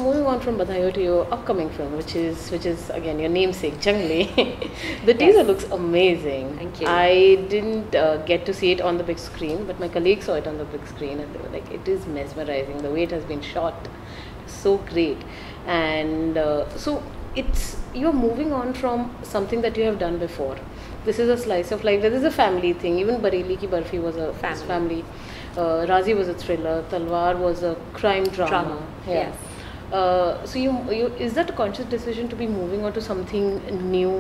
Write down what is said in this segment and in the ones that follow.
moving on from Badhayo to your upcoming film, which is again your namesake, Junglee. The teaser looks amazing. Thank you. I didn't get to see it on the big screen, but my colleagues saw it on the big screen, and they were like, "It is mesmerizing. The way it has been shot, so great." And so you're moving on from something that you have done before. This is a slice of life. This is a family thing. Even Bareilly Ki Barfi was a family. Razi was a thriller. Talwar was a crime drama. Yeah. Yes. So you is that a conscious decision to be moving on to something new,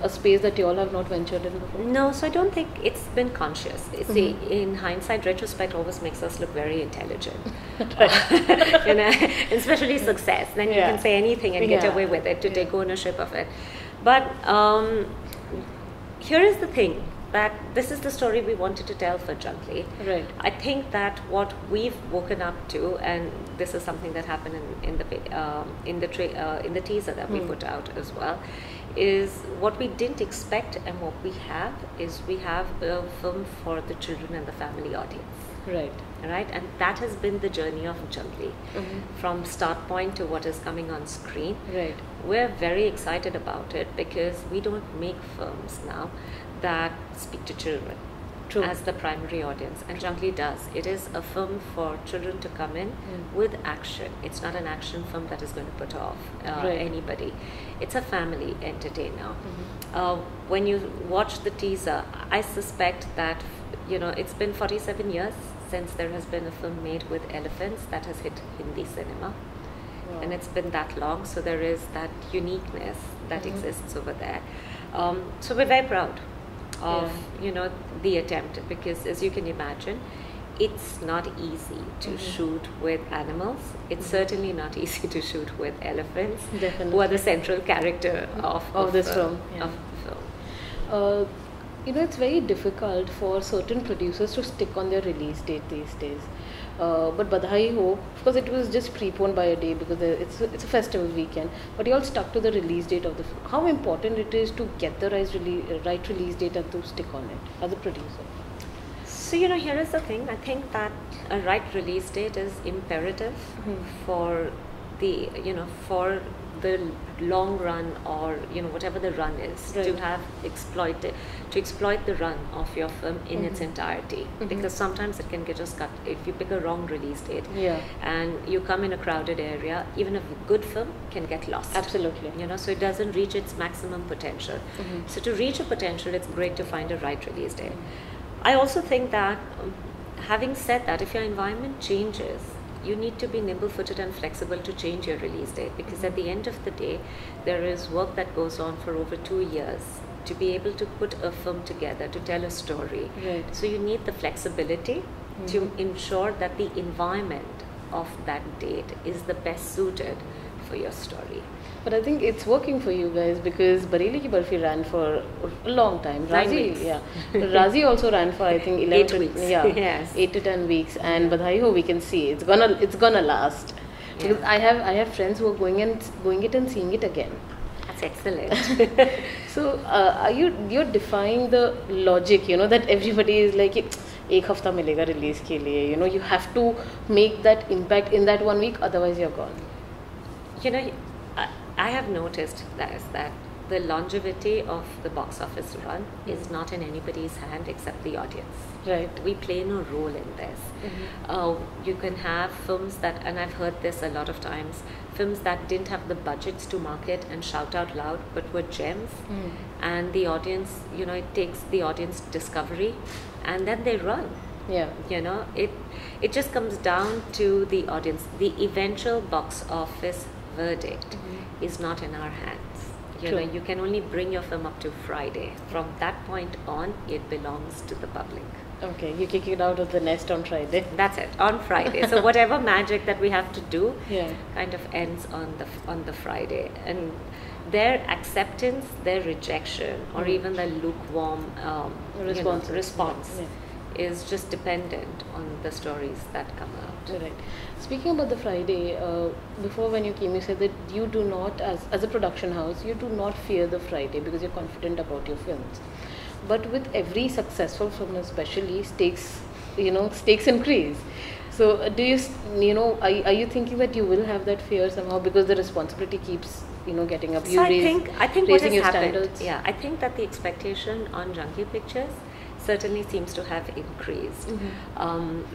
a space that you all have not ventured in before? No, so I don't think it's been conscious. See, in hindsight, retrospect always makes us look very intelligent. You know, especially success. Then you can say anything and get away with it to take ownership of it. But here is the thing, that this is the story we wanted to tell for Junglee. Right. I think that what we've woken up to, and this is something that happened in the teaser that we put out as well, is what we didn't expect, and what we have is we have a film for the children and the family audience. Right. Right, and that has been the journey of Junglee, from start point to what is coming on screen. Right. We're very excited about it because we don't make films now that speak to children as the primary audience, and Junglee does. It is a film for children to come in with action. It's not an action film that is going to put off anybody. It's a family entertainer. When you watch the teaser, I suspect that it's been 47 years since there has been a film made with elephants that has hit Hindi cinema. Wow. And it's been that long, so there is that uniqueness that exists over there. So we're very proud of the attempt, because as you can imagine, it's not easy to shoot with animals. It's certainly not easy to shoot with elephants, who are the central character of this film. Of the film. It's very difficult for certain producers to stick on their release date these days. But Badhai Ho, of course, it was just preponed by a day because it's a festival weekend. But you all stuck to the release date of the film. How important it is to get the right release date and to stick on it as a producer? So here is the thing. I think that a right release date is imperative for the long run, or whatever the run is, to exploit the run of your film in its entirety, because sometimes it can get just cut if you pick a wrong release date and you come in a crowded area. Even a good film can get lost, absolutely, so it doesn't reach its maximum potential. So to reach a potential, it's great to find a right release date. I also think that having said that, if your environment changes, you need to be nimble-footed and flexible to change your release date, because at the end of the day, there is work that goes on for over 2 years to be able to put a film together, to tell a story. Right. So you need the flexibility to ensure that the environment of that date is the best suited for your story. But I think it's working for you guys, because Bareilly Ki Barfi ran for a long time. 9 weeks. Razi also ran for, I think, 11 8 weeks. Yes. 8 to 10 weeks. And Badhai Ho, we can see it's gonna last. Because I have friends who are going it and seeing it again. That's excellent. So you're defying the logic, that everybody is like, एक हफ्ता मिलेगा release के लिए. You have to make that impact in that 1 week, otherwise you're gone. I have noticed that the longevity of the box office run is not in anybody's hand except the audience. Right. We play no role in this. You can have films that, and I've heard this a lot of times, films that didn't have the budgets to market and shout out loud, but were gems. And the audience, it takes the audience discovery, and then they run. Yeah. It just comes down to the audience. The eventual box office verdict is not in our hands. You can only bring your film up to Friday. From that point on, it belongs to the public. Okay, you kick it out of the nest on Friday. That's it, on Friday. So whatever magic that we have to do kind of ends on the Friday. And their acceptance, their rejection, or even the lukewarm response is just dependent on the stories that come out. Right. Speaking about the Friday, before when you came, you said that you do not, as a production house, you do not fear the Friday because you're confident about your films. But with every successful film, especially, stakes increase. So do you are you thinking that you will have that fear somehow, because the responsibility keeps getting up? So I think what raising has your happened. standards. Yeah, I think that the expectation on Junglee Pictures certainly seems to have increased.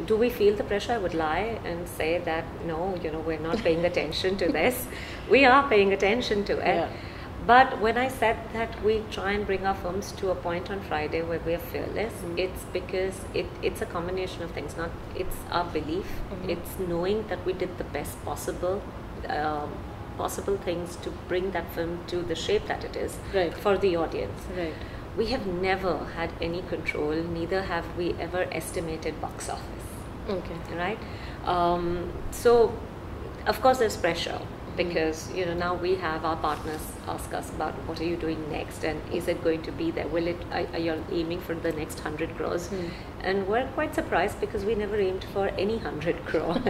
Do we feel the pressure? I would lie and say that no, we're not paying attention to this. We are paying attention to it. Yeah. But when I said that we try and bring our films to a point on Friday where we're fearless, it's because it's a combination of things. It's our belief. It's knowing that we did the best possible things to bring that film to the shape that it is for the audience. Right. We have never had any control, neither have we ever estimated box office. Okay. Right? So, of course, there's pressure because, now we have our partners ask us about what are you doing next and is it going to be there? Are you aiming for the next 100 crores? And we're quite surprised because we never aimed for any 100 crore.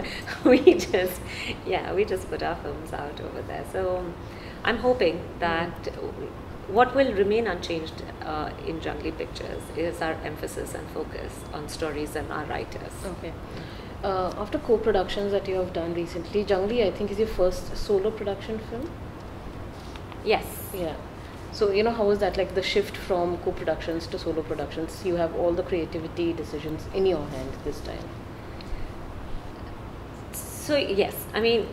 we just put our films out over there. So, I'm hoping that what will remain unchanged in Junglee Pictures is our emphasis and focus on stories and our writers. Okay. After co-productions that you have done recently, Junglee, I think, is your first solo production film? Yes. Yeah. So, how was that, like the shift from co-productions to solo productions? You have all the creativity decisions in your hand this time. So yes,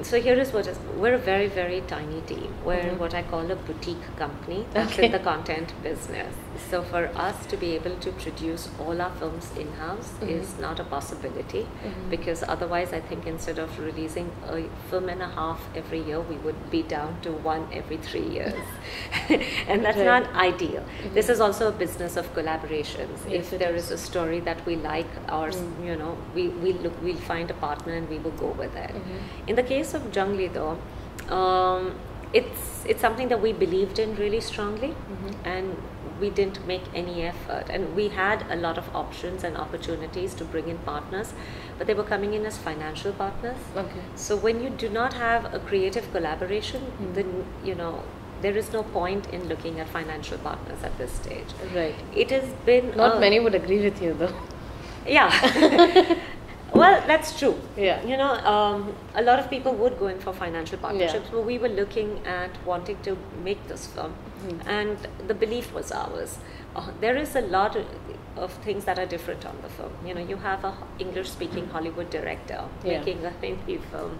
so here is we're a very, very tiny team. We're what I call a boutique company that's in the content business. So for us to be able to produce all our films in-house is not a possibility because otherwise I think instead of releasing a film and a half every year, we would be down to one every 3 years. And that's not ideal. This is also a business of collaborations. Yes, if there is a story that we like or, we'll find a partner and we will go with it. In the case of Junglee though, it's something that we believed in really strongly and we didn't make any effort, and we had a lot of options and opportunities to bring in partners, but they were coming in as financial partners. So when you do not have a creative collaboration, then there is no point in looking at financial partners at this stage. Right. It has been not many would agree with you though. Yeah. Well, that's true. Yeah. A lot of people would go in for financial partnerships, but we were looking at wanting to make this film, and the belief was ours. There is a lot of things that are different on the film. You have a English-speaking Hollywood director making a Hindi film.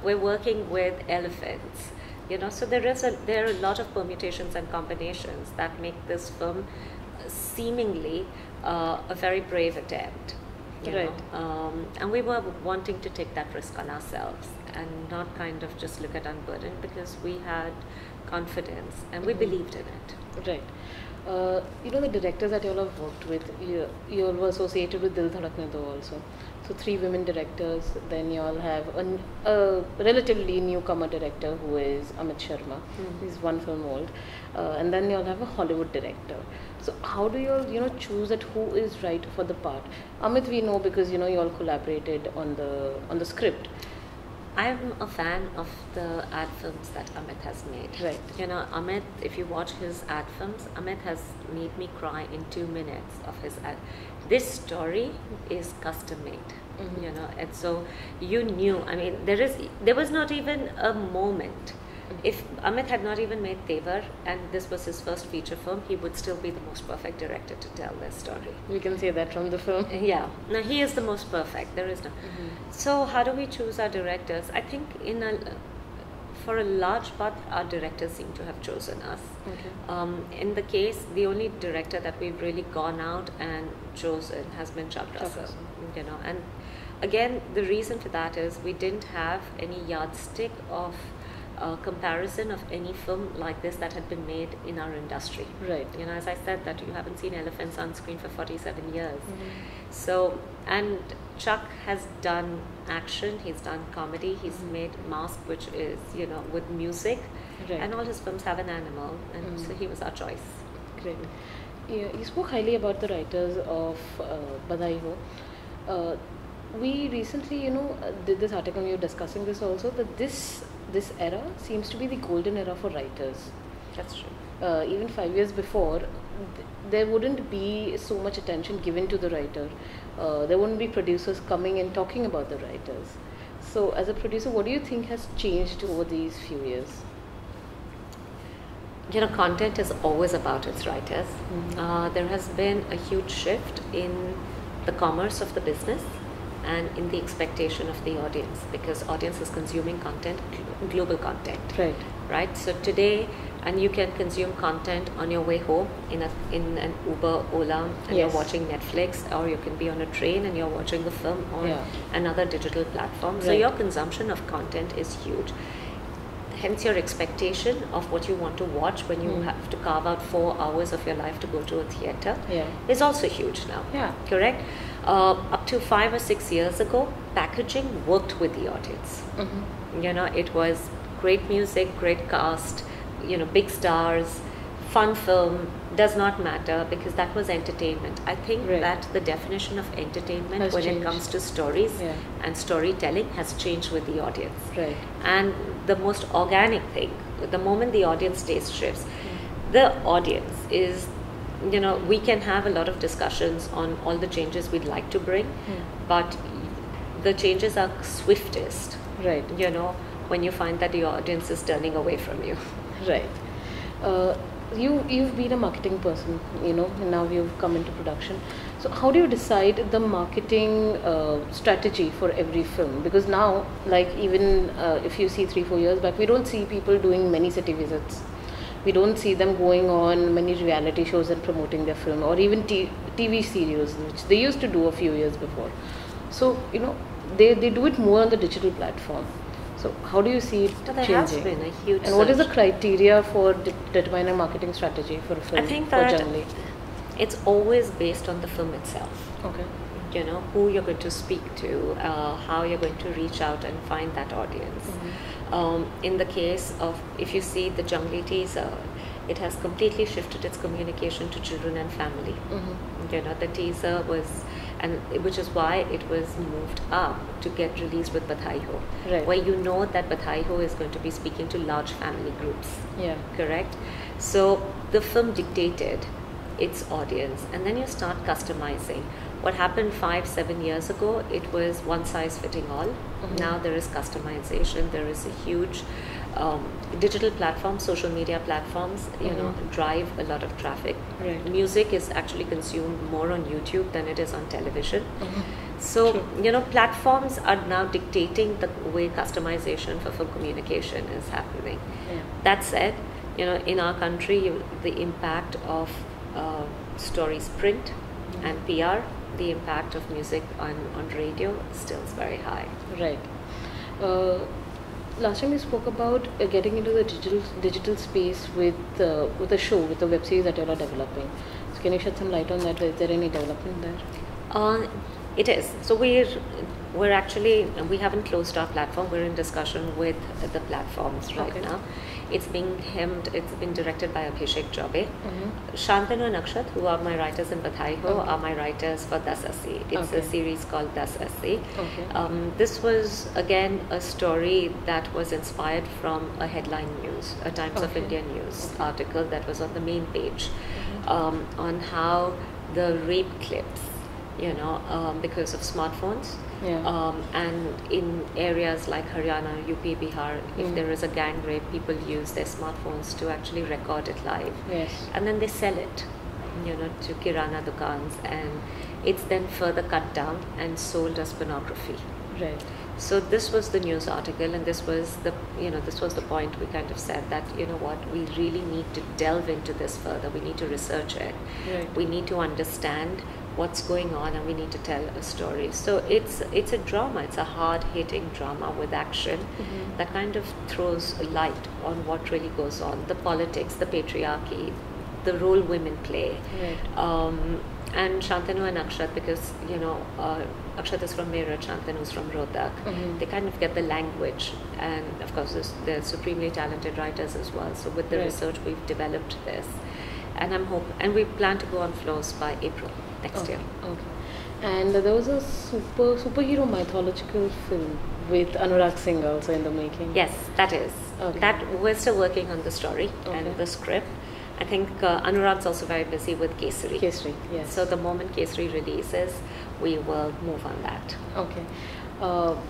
We're working with elephants. So there are a lot of permutations and combinations that make this film seemingly a very brave attempt. And we were wanting to take that risk on ourselves and not kind of just look at unburdened because we had confidence and we believed in it. Right. The directors that you all have worked with, you all were associated with Dil Dhadakne Do also. So 3 women directors, then you all have a relatively newcomer director who is Amit Sharma. He's 1 film old. And then you all have a Hollywood director. So how do you all, choose that who is right for the part? Amit we know because, you all collaborated on the script. I'm a fan of the ad films that Amit has made. Right. Amit, if you watch his ad films, Amit has made me cry in 2 minutes of his ad. This story is custom made, and so you knew, there was not even a moment. If Amit had not even made Tevar and this was his first feature film, he would still be the most perfect director to tell this story. We can say that from the film. Yeah. No, he is the most perfect. There is no. So how do we choose our directors? I think for a large part, our directors seem to have chosen us. In the case, the only director that we've really gone out and chosen has been Chuck Russell. And again, the reason for that is we didn't have any yardstick of comparison of any film like this that had been made in our industry. Right. As I said, that you haven't seen elephants on screen for 47 years. So, and Chuck has done action, he's done comedy, he's made Mask, which is, with music, and all his films have an animal, and so he was our choice. Great. Yeah, you spoke highly about the writers of Badhai Ho. We recently, did this article, we were discussing this also, that this era seems to be the golden era for writers. That's true. Even 5 years before, there wouldn't be so much attention given to the writer. There wouldn't be producers coming and talking about the writers. So, as a producer, what do you think has changed over these few years? You know, content is always about its writers. There has been a huge shift in the commerce of the business and in the expectation of the audience, because audience is consuming content, global content. Right. So today, and you can consume content on your way home in an Uber, Ola, and you're watching Netflix, or you can be on a train and you're watching the film on another digital platform. So your consumption of content is huge. Hence, your expectation of what you want to watch when you have to carve out 4 hours of your life to go to a theatre is also huge now. Correct? Up to 5 or 6 years ago, packaging worked with the audience. You know, it was great music, great cast, you know, big stars, fun film, does not matter, because that was entertainment. I think that the definition of entertainment has when changed. It comes to stories and storytelling has changed with the audience. And the most organic thing, the moment the audience taste shifts, the audience is, you know, we can have a lot of discussions on all the changes we'd like to bring, but the changes are swiftest, you know, when you find that the audience is turning away from you. You've been a marketing person, you know, and now you've come into production. So how do you decide the marketing strategy for every film? Because now, like, even if you see 3-4 years back, we don't see people doing many city visits. We don't see them going on many reality shows and promoting their film, or even TV series, which they used to do a few years before. So, you know, they do it more on the digital platform. So how do you see it changing? There has been a huge And what is the criteria for determining a marketing strategy for a film? I think that it's always based on the film itself. You know, who you're going to speak to, how you're going to reach out and find that audience. In the case of, if you see the Junglee teaser, it has completely shifted its communication to children and family. You know, the teaser was, and which is why it was moved up to get released with Badhai Ho, where you know that Badhai Ho is going to be speaking to large family groups. Correct? So the film dictated its audience, and then you start customizing. What happened 5-7 years ago, it was one size fitting all. Now there is customization. There is a huge digital platforms, social media platforms, you know, drive a lot of traffic. Music is actually consumed more on YouTube than it is on television. So, you know, platforms are now dictating the way customization for film communication is happening. That said, you know, in our country, the impact of stories print and PR, the impact of music on radio still is very high. Last time we spoke about getting into the digital space with a show, with a web series that you are developing. So can you shed some light on that? Is there any development there? It is. So we're actually, we haven't closed our platform. We're in discussion with the platforms right now. It's being it's been directed by Abhishek Chaubey. Shantanu and Akshat, who are my writers in Badhai Ho, are my writers for Das Assi. It's a series called Das Assi. This was, again, a story that was inspired from a headline news, a Times of India news article that was on the main page on how the rape clips, you know, because of smartphones. And in areas like Haryana, UP, Bihar, if there is a gang rape, people use their smartphones to actually record it live. And then they sell it, you know, to kirana dukans, and it's then further cut down and sold as pornography. So this was the news article, and this was the point we kind of said that, you know what, we really need to delve into this further. We need to research it. We need to understand what's going on, and we need to tell a story. So it's a drama. It's a hard-hitting drama with action that kind of throws light on what really goes on, the politics, the patriarchy, the role women play. And Shantanu and Akshat, because, you know, Akshat is from Meerut, Shantanu is from Rohtak, they kind of get the language, and of course they're supremely talented writers as well. So with the research, we've developed this, and we plan to go on floors by April next year. And there was a superhero mythological film with Anurag Singh also in the making. Yes, that is. That we're still working on the story and the script, I think Anurag's also very busy with Kesari. Kesari, yes. So the moment Kesari releases, we will move on that. Okay.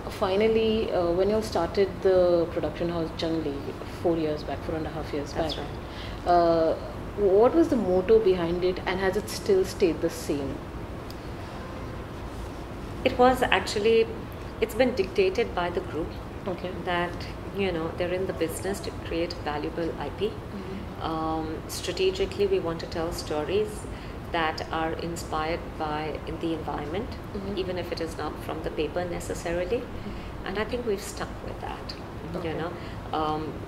Finally, when you started the production house Junglee 4.5 years That's back, right. what was the motto behind it, and has it still stayed the same? It was actually, it's been dictated by the group. Okay. That, you know, they're in the business to create valuable IP. Strategically, we want to tell stories that are inspired by the environment, even if it is not from the paper necessarily. And I think we've stuck with that. Okay. You know,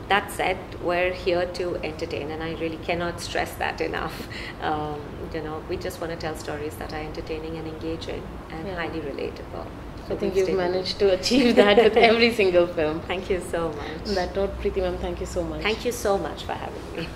that said, we're here to entertain, and I really cannot stress that enough. You know, we just want to tell stories that are entertaining and engaging and highly relatable. I think you've managed to achieve that with every single film. Thank you so much. On that note, Priti ma'am, thank you so much. Thank you so much for having me.